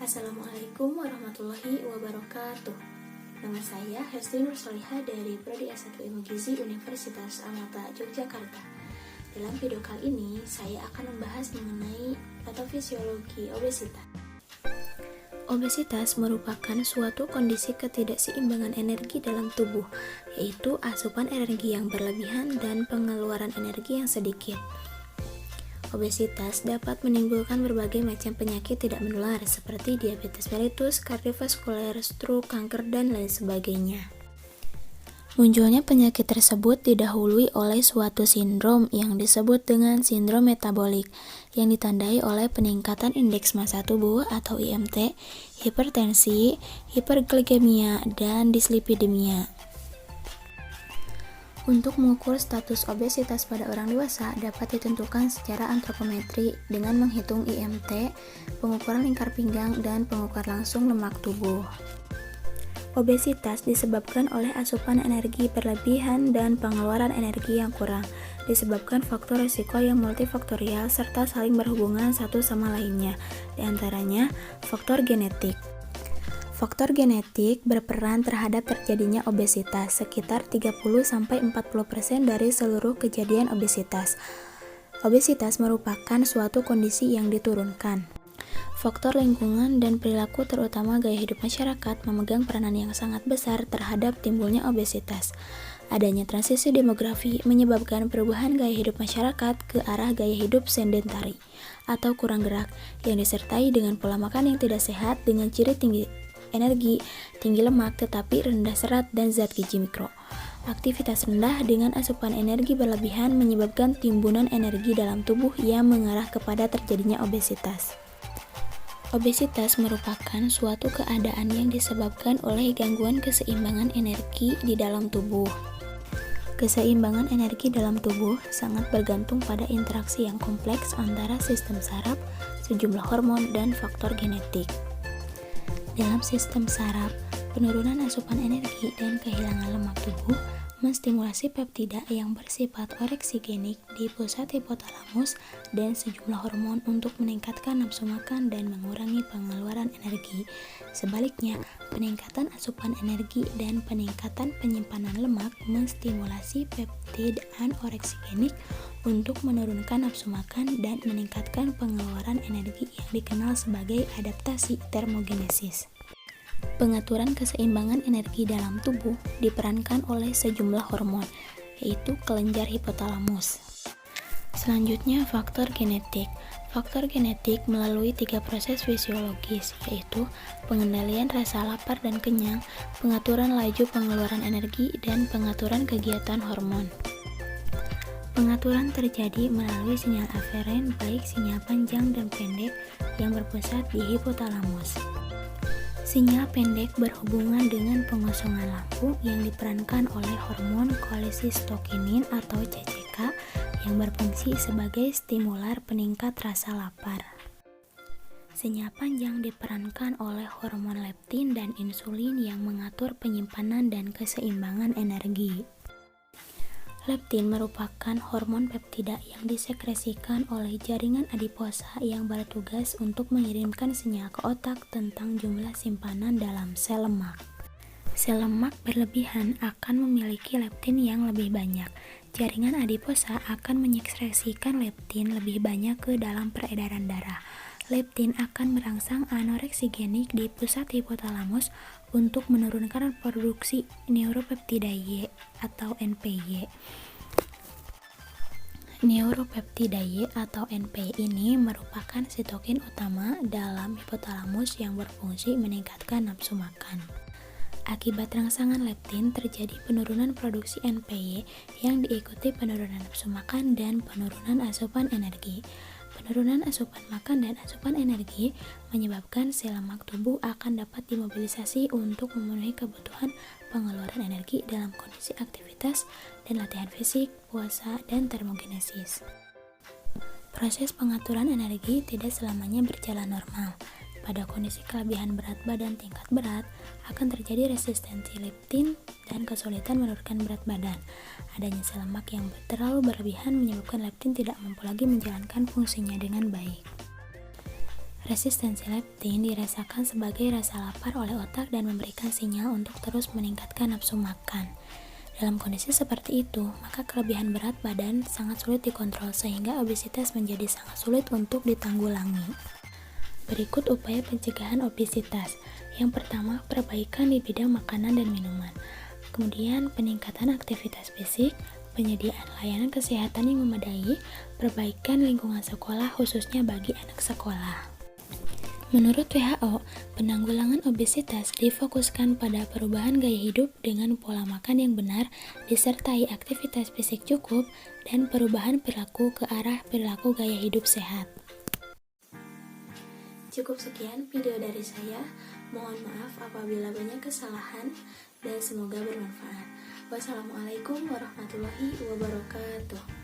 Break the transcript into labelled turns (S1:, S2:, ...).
S1: Assalamualaikum warahmatullahi wabarakatuh. Nama saya Hesti Nursolihah dari Prodi S1 Ilmu Gizi Universitas Amata Yogyakarta. Dalam video kali ini, saya akan membahas mengenai patofisiologi obesitas. Obesitas merupakan suatu kondisi ketidakseimbangan energi dalam tubuh, yaitu asupan energi yang berlebihan dan pengeluaran energi yang sedikit. Obesitas dapat menimbulkan berbagai macam penyakit tidak menular seperti diabetes mellitus, kardiovaskuler, stroke, kanker, dan lain sebagainya. Munculnya penyakit tersebut didahului oleh suatu sindrom yang disebut dengan sindrom metabolik yang ditandai oleh peningkatan indeks massa tubuh atau IMT, hipertensi, hiperglikemia, dan dislipidemia. Untuk mengukur status obesitas pada orang dewasa dapat ditentukan secara antropometri dengan menghitung IMT, pengukuran lingkar pinggang, dan pengukur langsung lemak tubuh. Obesitas disebabkan oleh asupan energi berlebihan dan pengeluaran energi yang kurang, disebabkan faktor risiko yang multifaktorial serta saling berhubungan satu sama lainnya, diantaranya faktor genetik. Faktor genetik berperan terhadap terjadinya obesitas, sekitar 30-40% dari seluruh kejadian obesitas. Obesitas merupakan suatu kondisi yang diturunkan. Faktor lingkungan dan perilaku terutama gaya hidup masyarakat memegang peranan yang sangat besar terhadap timbulnya obesitas. Adanya transisi demografi menyebabkan perubahan gaya hidup masyarakat ke arah gaya hidup sedentari atau kurang gerak yang disertai dengan pola makan yang tidak sehat dengan ciri tinggi energi, tinggi lemak tetapi rendah serat dan zat gizi mikro. Aktivitas rendah dengan asupan energi berlebihan menyebabkan timbunan energi dalam tubuh yang mengarah kepada terjadinya obesitas. Obesitas merupakan suatu keadaan yang disebabkan oleh gangguan keseimbangan energi di dalam tubuh. Keseimbangan energi dalam tubuh sangat bergantung pada interaksi yang kompleks antara sistem saraf, sejumlah hormon, dan faktor genetik. Dalam sistem saraf, penurunan asupan energi dan kehilangan lemak tubuh menstimulasi peptida yang bersifat oreksigenik di pusat hipotalamus dan sejumlah hormon untuk meningkatkan nafsu makan dan mengurangi pengeluaran energi. Sebaliknya, peningkatan asupan energi dan peningkatan penyimpanan lemak menstimulasi peptid anoreksigenik untuk menurunkan nafsu makan dan meningkatkan pengeluaran energi yang dikenal sebagai adaptasi termogenesis. Pengaturan keseimbangan energi dalam tubuh diperankan oleh sejumlah hormon, yaitu kelenjar hipotalamus. Selanjutnya, faktor genetik. Faktor genetik melalui 3 proses fisiologis, yaitu pengendalian rasa lapar dan kenyang, pengaturan laju pengeluaran energi, dan pengaturan kegiatan hormon. Pengaturan terjadi melalui sinyal aferen, baik sinyal panjang dan pendek yang berpusat di hipotalamus. Sinyal pendek berhubungan dengan pengosongan lampu yang diperankan oleh hormon kolisistokinin atau CCK yang berfungsi sebagai stimular peningkat rasa lapar. Sinyal panjang diperankan oleh hormon leptin dan insulin yang mengatur penyimpanan dan keseimbangan energi. Leptin merupakan hormon peptida yang disekresikan oleh jaringan adiposa yang bertugas untuk mengirimkan sinyal ke otak tentang jumlah simpanan dalam sel lemak. Sel lemak berlebihan akan memiliki leptin yang lebih banyak. Jaringan adiposa akan menyekresikan leptin lebih banyak ke dalam peredaran darah. Leptin akan merangsang anoreksigenik di pusat hipotalamus untuk menurunkan produksi neuropeptida Y atau NPY. Neuropeptida Y atau NPY ini merupakan sitokin utama dalam hipotalamus yang berfungsi meningkatkan nafsu makan. Akibat rangsangan leptin terjadi penurunan produksi NPY yang diikuti penurunan nafsu makan dan penurunan asupan energi. Penurunan asupan makan dan asupan energi menyebabkan sel lemak tubuh akan dapat dimobilisasi untuk memenuhi kebutuhan pengeluaran energi dalam kondisi aktivitas dan latihan fisik, puasa, dan termogenesis. Proses pengaturan energi tidak selamanya berjalan normal. Pada kondisi kelebihan berat badan tingkat berat, akan terjadi resistensi leptin dan kesulitan menurunkan berat badan. Adanya sel lemak yang terlalu berlebihan menyebabkan leptin tidak mampu lagi menjalankan fungsinya dengan baik. Resistensi leptin dirasakan sebagai rasa lapar oleh otak dan memberikan sinyal untuk terus meningkatkan nafsu makan. Dalam kondisi seperti itu, maka kelebihan berat badan sangat sulit dikontrol sehingga obesitas menjadi sangat sulit untuk ditanggulangi. Berikut upaya pencegahan obesitas. Yang pertama, perbaikan di bidang makanan dan minuman. Kemudian, peningkatan aktivitas fisik, penyediaan layanan kesehatan yang memadai, perbaikan lingkungan sekolah khususnya bagi anak sekolah. Menurut WHO, penanggulangan obesitas difokuskan pada perubahan gaya hidup dengan pola makan yang benar, disertai aktivitas fisik cukup, dan perubahan perilaku ke arah perilaku gaya hidup sehat. Cukup sekian video dari saya, mohon maaf apabila banyak kesalahan, dan semoga bermanfaat. Wassalamualaikum warahmatullahi wabarakatuh.